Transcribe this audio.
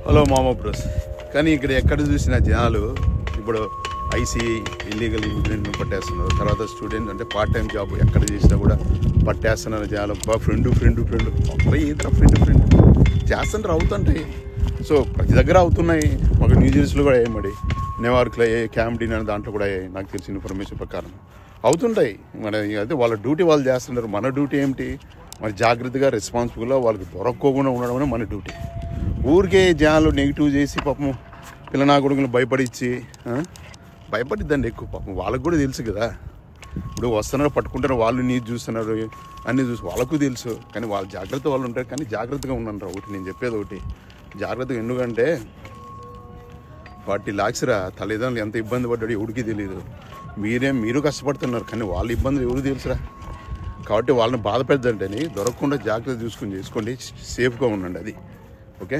Hello మామ bros. కానీ ఇక్కడ ఎక్కడ చూసిన జనాలు ఇప్పుడు ఐసీ ఇల్లీగల్ ఇమిగ్రెంట్ని పట్టేస్తున్నారు. తర్వాత స్టూడెంట్ అంటే పార్ట్ టైం జాబ్ ఎక్కడ చేసినా కూడా పట్టేస్తున్నారు జనాలు. ఫ్రెండ్ ఏదో ఫ్రెండ్ చేస్తుంటారు, అవుతుంటాయి. సో ప్రతి దగ్గర అవుతున్నాయి. మాకు న్యూజెర్సీలో కూడా అయ్యాయి, న్యూయార్క్లో అయ్యాయి, క్యాంప్డీన్ అనే దాంట్లో కూడా అయ్యాయి. నాకు తెలిసిన ఇన్ఫర్మేషన్ ప్రకారం అవుతుంటాయి. మన అయితే వాళ్ళ డ్యూటీ వాళ్ళు చేస్తున్నారు. మన డ్యూటీ ఏమిటి? మరి జాగ్రత్తగా రెస్పాన్సిబుల్గా వాళ్ళకి దొరక్కోకుండా ఉండడం అనే మన డ్యూటీ. ఊరికే జనాలు నెగిటివ్ చేసి పాపం పిల్లనా కొడుకులు భయపడిద్దండి ఎక్కువ. పాపం వాళ్ళకు కూడా తెలుసు కదా, ఇప్పుడు వస్తున్నారు పట్టుకుంటారు, వాళ్ళు నీరు చూస్తున్నారు, అన్నీ చూసి వాళ్ళకు తెలుసు. కానీ వాళ్ళ జాగ్రత్త వాళ్ళు ఉంటారు. కానీ జాగ్రత్తగా ఉండండి. ఒకటి నేను చెప్పేది ఒకటి, జాగ్రత్తగా. ఎందుకంటే 40 lakhs రా, తల్లిదండ్రులు ఎంత ఇబ్బంది పడ్డాడు ఎవరికి తెలియదు. మీరు కష్టపడుతున్నారు, కానీ వాళ్ళ ఇబ్బందులు ఎవరికి తెలుసురా. కాబట్టి వాళ్ళని బాధ పెద్దంటేని దొరకకుండా జాగ్రత్త చూసుకొని చేసుకోండి, సేఫ్గా ఉండండి. అది ఓకే.